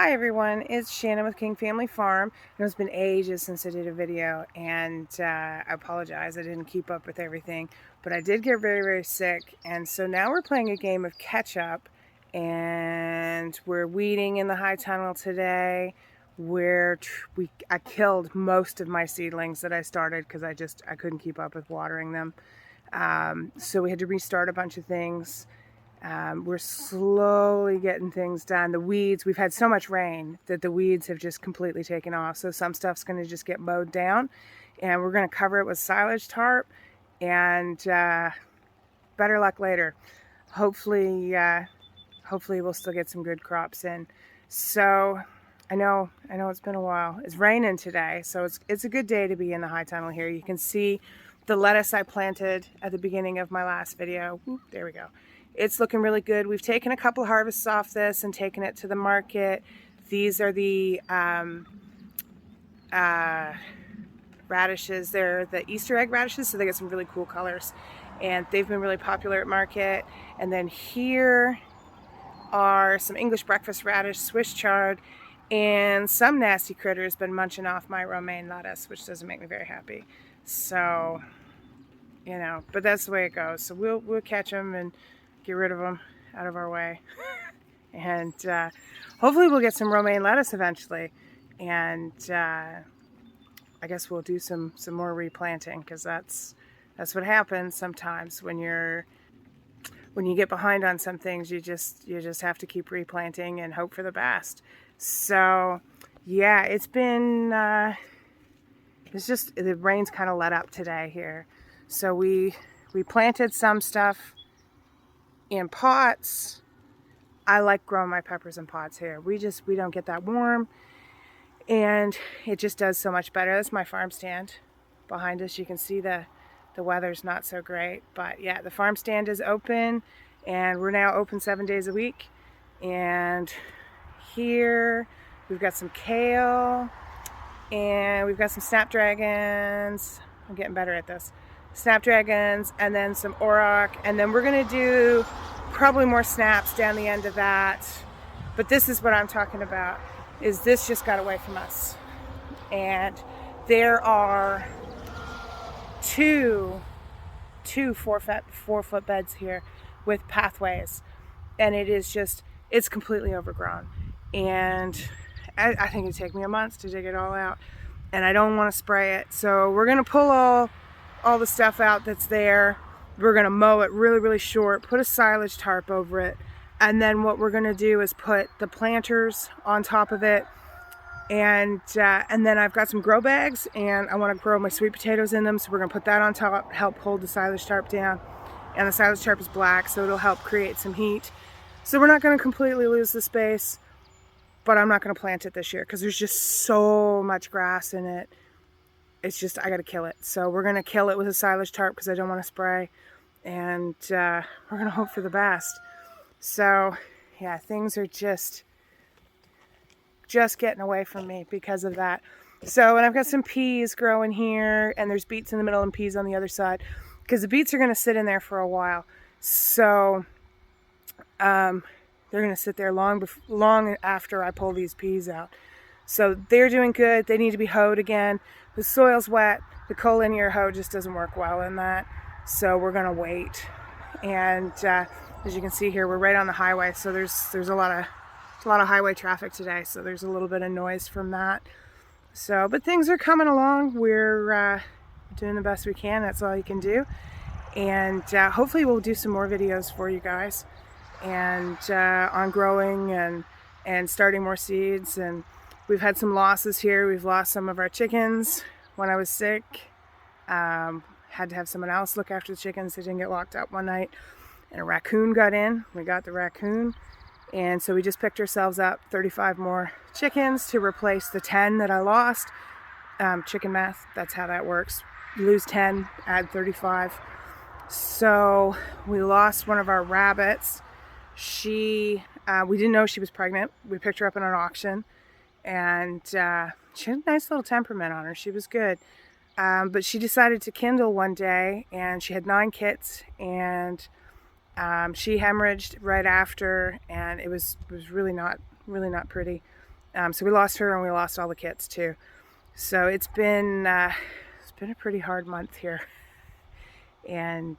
Hi everyone, it's Shannon with King Family Farm. It's been ages since I did a video, and I apologize, I didn't keep up with everything, but I did get very sick, and so now we're playing a game of catch up, and we're weeding in the high tunnel today. I killed most of my seedlings that I started because I couldn't keep up with watering them. So we had to restart a bunch of things. We're slowly getting things done. The weeds, we've had so much rain that the weeds have just completely taken off. So some stuff's going to just get mowed down, and we're going to cover it with silage tarp, and better luck later. Hopefully we'll still get some good crops in. So I know it's been a while. It's raining today, so it's a good day to be in the high tunnel here. You can see the lettuce I planted at the beginning of my last video. Whoop, there we go. It's looking really good. We've taken a couple harvests off this and taken it to the market. These are the radishes. They're the Easter egg radishes, so they get some really cool colors. And they've been really popular at market. And then here are some English breakfast radish, Swiss chard, and some nasty critter has been munching off my romaine lettuce, which doesn't make me very happy. So, you know, but that's the way it goes. So we'll catch them and get rid of them out of our way. And hopefully we'll get some romaine lettuce eventually. And I guess we'll do some more replanting, because that's what happens sometimes when you get behind on some things. You just have to keep replanting and hope for the best. So yeah, it's been it's just the rain's kind of let up today here. So we planted some stuff in pots. I like growing my peppers in pots here. We don't get that warm, and it just does so much better. That's my farm stand behind us. You can see the weather's not so great, but yeah, the farm stand is open, and we're now open 7 days a week. And here we've got some kale, and we've got some snapdragons. I'm getting better at this. Snapdragons, and then some auroch, and then we're gonna do probably more snaps down the end of that. But this is what I'm talking about, is this just got away from us. And there are two 4-foot beds here with pathways, and it's completely overgrown. And I think it'd take me a month to dig it all out, and I don't want to spray it. So we're gonna pull all the stuff out that's there. We're gonna mow it really short, put a silage tarp over it, and then what we're gonna do is put the planters on top of it. And then I've got some grow bags, and I want to grow my sweet potatoes in them, so we're gonna put that on top, help hold the silage tarp down. And the silage tarp is black, so it'll help create some heat. So we're not gonna completely lose the space, but I'm not gonna plant it this year because there's just so much grass in it. It's just, I gotta kill it. So we're gonna kill it with a silage tarp because I don't want to spray, and we're gonna hope for the best. So yeah, things are just getting away from me because of that. So, and I've got some peas growing here, and there's beets in the middle and peas on the other side, because the beets are gonna sit in there for a while. So they're gonna sit there long after I pull these peas out. So they're doing good. They need to be hoed again. The soil's wet. The collinear hoe just doesn't work well in that. So we're gonna wait. And as you can see here, we're right on the highway. So there's a lot of highway traffic today. So there's a little bit of noise from that. So, but things are coming along. We're doing the best we can. That's all you can do. And hopefully we'll do some more videos for you guys, and on growing and starting more seeds. And we've had some losses here. We've lost some of our chickens when I was sick. Had to have someone else look after the chickens. They didn't get locked up one night, and a raccoon got in. We got the raccoon, and so we just picked ourselves up 35 more chickens to replace the 10 that I lost. Chicken math, that's how that works. You lose 10, add 35. So we lost one of our rabbits. We didn't know she was pregnant. We picked her up in an auction, and she had a nice little temperament on her. She was good. But she decided to kindle one day, and she had 9 kits, and she hemorrhaged right after, and it was really not pretty. So we lost her and we lost all the kits too. So it's been a pretty hard month here, and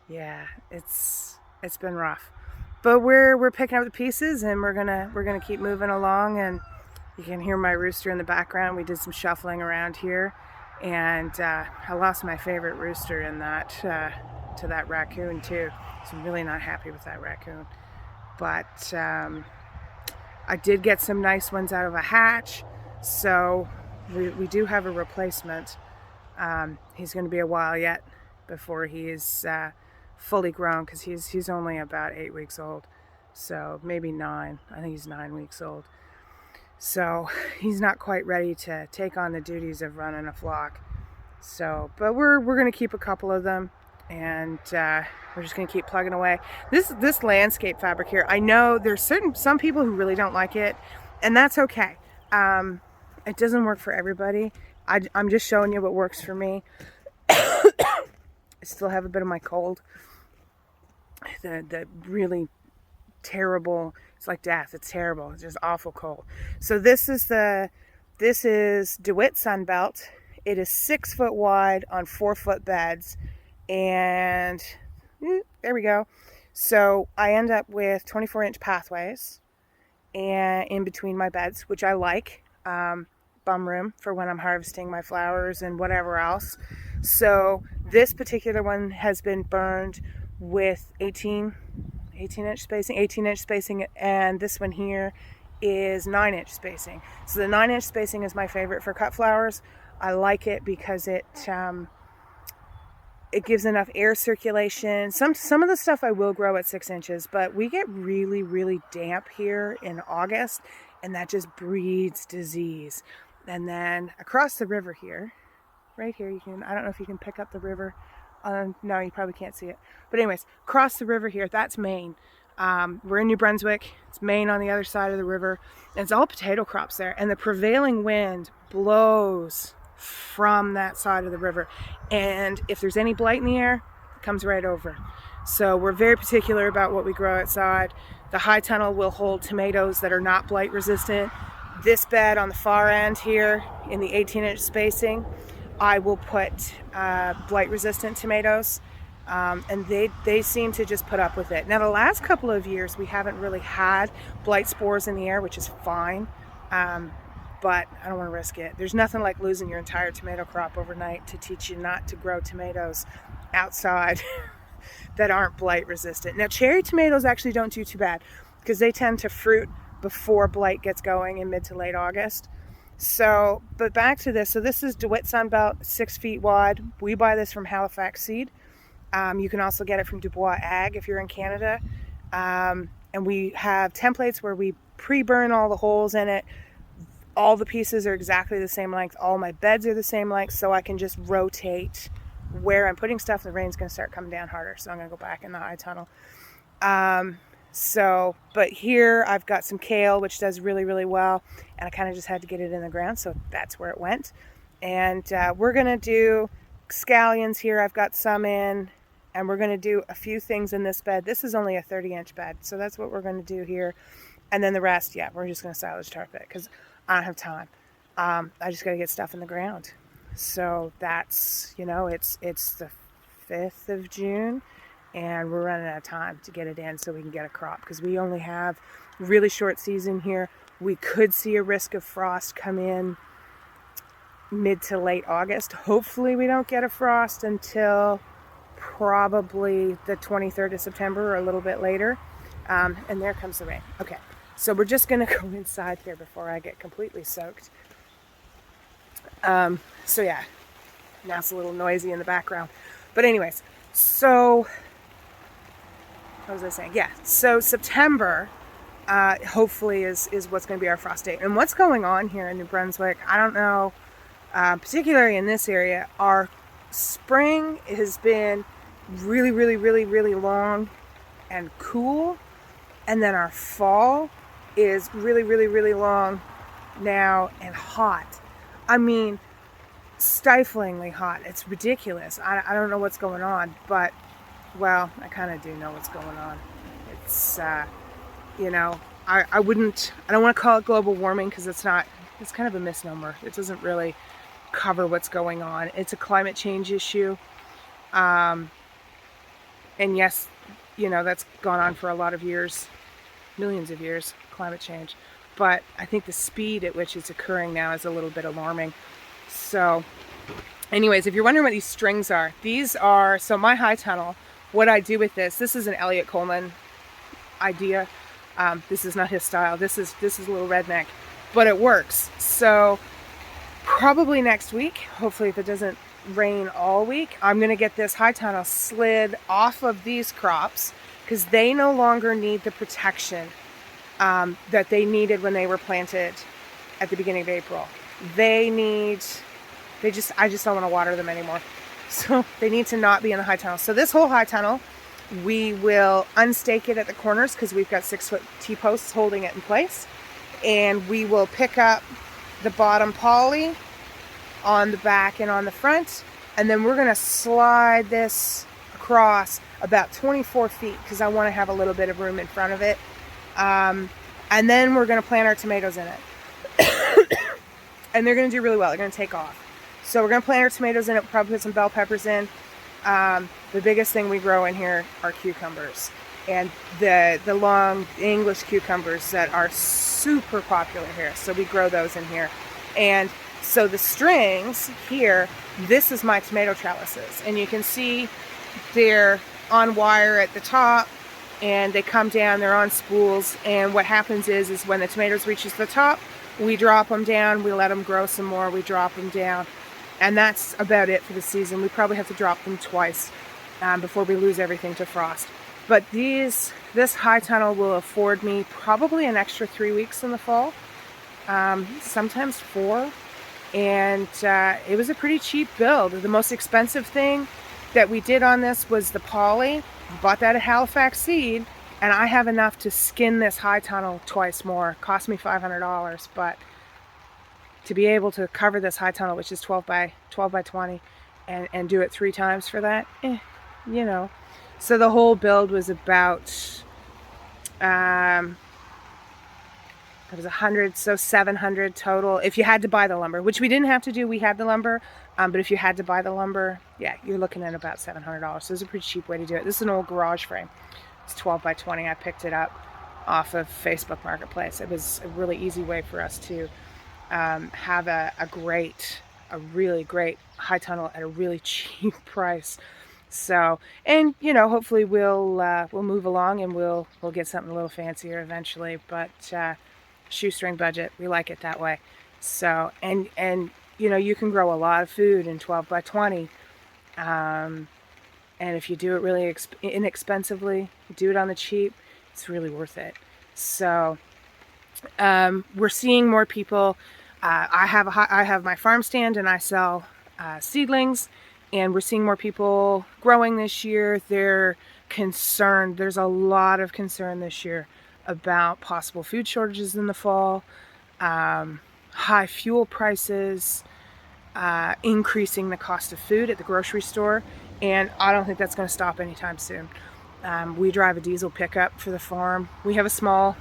yeah, it's been rough. But we're picking up the pieces, and we're gonna keep moving along. And you can hear my rooster in the background. We did some shuffling around here, and I lost my favorite rooster in that to that raccoon too. So I'm really not happy with that raccoon. But I did get some nice ones out of a hatch, so we do have a replacement. He's going to be a while yet before he's fully grown, because he's only about 8 weeks old, so maybe 9. I think he's 9 weeks old. So he's not quite ready to take on the duties of running a flock. So, but we're going to keep a couple of them, and we're just going to keep plugging away. This landscape fabric here, I know there's some people who really don't like it, and that's okay. It doesn't work for everybody. I'm just showing you what works for me. I still have a bit of my cold. The really terrible, it's like death. It's terrible. It's just awful cold. So this is DeWitt Sunbelt. It is 6 foot wide on 4 foot beds, and there we go. So I end up with 24-inch pathways and in between my beds, which I like. Bum room for when I'm harvesting my flowers and whatever else. So this particular one has been burned with 18-inch spacing, and this one here is 9-inch spacing. So the 9-inch spacing is my favorite for cut flowers. I like it because it gives enough air circulation. Some of the stuff I will grow at 6 inches, but we get really, really damp here in August, and that just breeds disease. And then across the river here, right here, I don't know if you can pick up the river. No, you probably can't see it. But anyways, across the river here, that's Maine. We're in New Brunswick. It's Maine on the other side of the river. And it's all potato crops there. And the prevailing wind blows from that side of the river. And if there's any blight in the air, it comes right over. So we're very particular about what we grow outside. The high tunnel will hold tomatoes that are not blight resistant. This bed on the far end here in the 18-inch spacing, I will put blight resistant tomatoes, and they seem to just put up with it. Now the last couple of years we haven't really had blight spores in the air, which is fine, but I don't want to risk it. There's nothing like losing your entire tomato crop overnight to teach you not to grow tomatoes outside that aren't blight resistant. Now cherry tomatoes actually don't do too bad because they tend to fruit before blight gets going in mid to late August. So, but back to this. So this is DeWitt Sunbelt, 6 feet wide. We buy this from Halifax Seed. You can also get it from Dubois Ag if you're in Canada. And we have templates where we pre-burn all the holes in it. All the pieces are exactly the same length. All my beds are the same length, so I can just rotate where I'm putting stuff. The rain's going to start coming down harder, so I'm going to go back in the high tunnel. So, but here I've got some kale, which does really, really well, and I kind of just had to get it in the ground, so that's where it went. And we're going to do scallions here. I've got some in, and we're going to do a few things in this bed. This is only a 30-inch bed, so that's what we're going to do here. And then the rest, yeah, we're just going to silage tarp it because I don't have time. I just got to get stuff in the ground. So that's, it's the 5th of June. And we're running out of time to get it in so we can get a crop because we only have really short season here. We could see a risk of frost come in mid to late August. Hopefully we don't get a frost until probably the 23rd of September or a little bit later. And there comes the rain. Okay, so we're just going to go inside here before I get completely soaked. So yeah, now it's a little noisy in the background. But anyways, so... what was I saying? Yeah, so September hopefully is what's going to be our frost date. And what's going on here in New Brunswick, I don't know, particularly in this area, our spring has been really, really, really, really long and cool. And then our fall is really, really, really long now and hot. I mean, stiflingly hot. It's ridiculous. I don't know what's going on, but... well, I kind of do know what's going on. It's, I don't want to call it global warming because it's not, it's kind of a misnomer. It doesn't really cover what's going on. It's a climate change issue. And yes, you know, that's gone on for a lot of years, millions of years, climate change. But I think the speed at which it's occurring now is a little bit alarming. So anyways, if you're wondering what these strings are, these are, so my high tunnel, what I do with this is an Elliot Coleman idea. This is not his style. This is a little redneck, but it works. So probably next week, hopefully if it doesn't rain all week, I'm going to get this high tunnel slid off of these crops because they no longer need the protection that they needed when they were planted at the beginning of April. I just don't want to water them anymore. So they need to not be in the high tunnel. So this whole high tunnel, we will unstake it at the corners because we've got 6-foot T-posts holding it in place. And we will pick up the bottom poly on the back and on the front. And then we're going to slide this across about 24 feet because I want to have a little bit of room in front of it. And then we're going to plant our tomatoes in it. And they're going to do really well. They're going to take off. So we're going to plant our tomatoes in it. We'll probably put some bell peppers in. The biggest thing we grow in here are cucumbers. And the long English cucumbers that are super popular here. So we grow those in here. And so the strings here, this is my tomato trellises. And you can see they're on wire at the top. And they come down, they're on spools. And what happens is when the tomatoes reaches the top, we drop them down, we let them grow some more, we drop them down. And that's about it for the season. We probably have to drop them twice before we lose everything to frost. But this high tunnel will afford me probably an extra 3 weeks in the fall, sometimes 4. And it was a pretty cheap build. The most expensive thing that we did on this was the poly. I bought that at Halifax Seed, and I have enough to skin this high tunnel twice more. It cost me $500, but to be able to cover this high tunnel, which is 12 by 20, and do it 3 times for that, you know. So the whole build was about, it was 100, so 700 total. If you had to buy the lumber, which we didn't have to do, we had the lumber. But if you had to buy the lumber, yeah, you're looking at about $700. So it's a pretty cheap way to do it. This is an old garage frame. It's 12 by 20. I picked it up off of Facebook Marketplace. It was a really easy way for us to have a really great high tunnel at a really cheap price. So, and you know, hopefully we'll move along and we'll get something a little fancier eventually. But shoestring budget, we like it that way. So, and you know, you can grow a lot of food in 12 by 20. And if you do it really inexpensively, do it on the cheap, it's really worth it. So we're seeing more people. I have my farm stand and I sell seedlings, and we're seeing more people growing this year. They're concerned. There's a lot of concern this year about possible food shortages in the fall, high fuel prices, increasing the cost of food at the grocery store, and I don't think that's going to stop anytime soon. We drive a diesel pickup for the farm. We have a small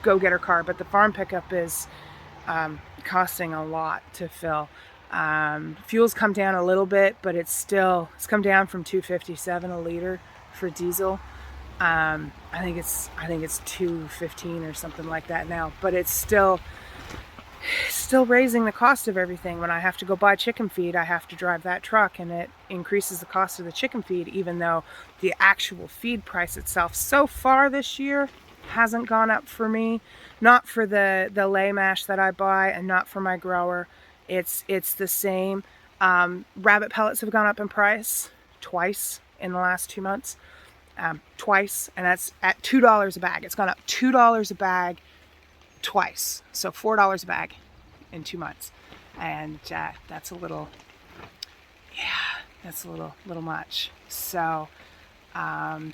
go-getter car, but the farm pickup is costing a lot to fill. Fuel's come down a little bit, but it's come down from $2.57 a liter for diesel. I think it's $2.15 or something like that now, but it's still raising the cost of everything. When I have to go buy chicken feed, I have to drive that truck, and it increases the cost of the chicken feed, even though the actual feed price itself so far this year hasn't gone up for me. Not for the lay mash that I buy, and not for my grower. It's the same. Rabbit pellets have gone up in price twice in the last 2 months. Twice, and that's at $2 a bag. It's gone up $2 a bag twice, so $4 a bag in 2 months, and that's a little much. So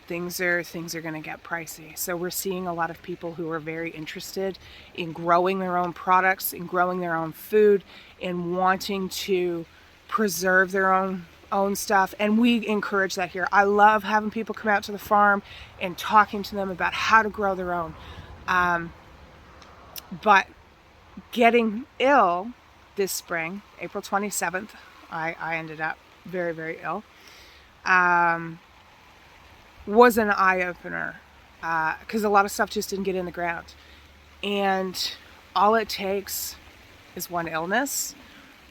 things are going to get pricey. So we're seeing a lot of people who are very interested in growing their own products, in growing their own food, in wanting to preserve their own stuff, and we encourage that here. I love having people come out to the farm and talking to them about how to grow their own. But getting ill this spring, April 27th, I ended up very, very ill, was an eye-opener, because a lot of stuff just didn't get in the ground. And all it takes is one illness.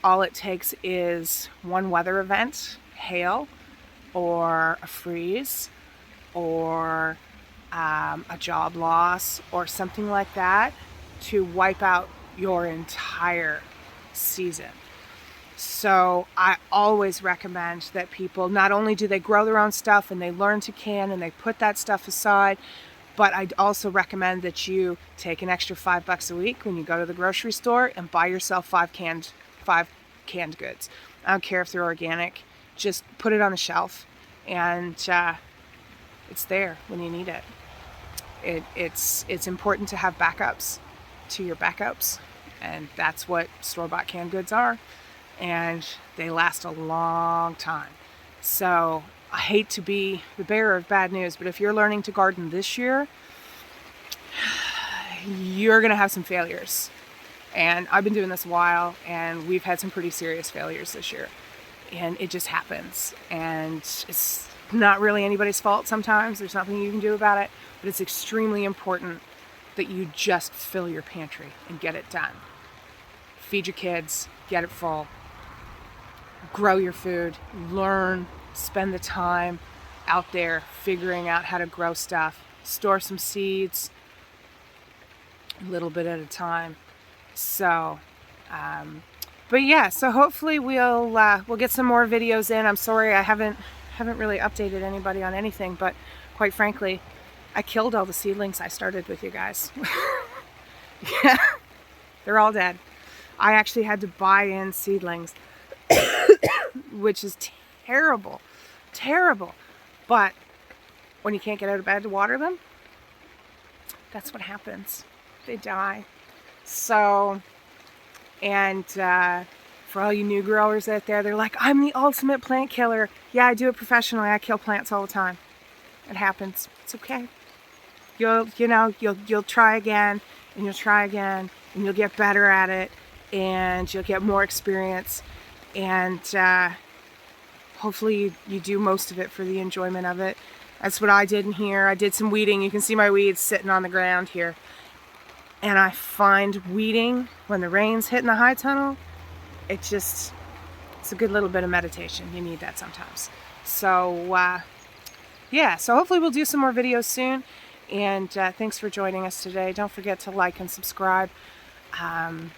All it takes is one weather event, hail, or a freeze, or a job loss, or something like that, to wipe out your entire season. So I always recommend that people, not only do they grow their own stuff and they learn to can and they put that stuff aside, but I'd also recommend that you take an extra $5 a week when you go to the grocery store and buy yourself five canned goods. I don't care if they're organic, just put it on the shelf, and it's there when you need it. It's important to have backups to your backups, and that's what store-bought canned goods are, and they last a long time. So I hate to be the bearer of bad news, but if you're learning to garden this year, you're gonna have some failures. And I've been doing this a while, and we've had some pretty serious failures this year, and it just happens. And it's not really anybody's fault sometimes. There's nothing you can do about it, but it's extremely important that you just fill your pantry and get it done. Feed your kids, get it full, grow your food, learn, spend the time out there figuring out how to grow stuff, store some seeds, a little bit at a time. So, but yeah, so hopefully we'll get some more videos in. I'm sorry I haven't really updated anybody on anything, but quite frankly, I killed all the seedlings I started with you guys. Yeah, they're all dead. I actually had to buy in seedlings, which is terrible, terrible. But when you can't get out of bed to water them, that's what happens. They die. So, and for all you new growers out there, they're like, I'm the ultimate plant killer. Yeah, I do it professionally. I kill plants all the time. It happens. It's okay. You'll try again, and you'll try again, and you'll get better at it, and you'll get more experience, and hopefully you do most of it for the enjoyment of it. That's what I did in here. I did some weeding. You can see my weeds sitting on the ground here. And I find weeding when the rain's hitting the high tunnel, it's a good little bit of meditation. You need that sometimes. So, yeah, so hopefully we'll do some more videos soon. And thanks for joining us today. Don't forget to like and subscribe. And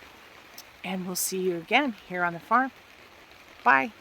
we'll see you again here on the farm. Bye.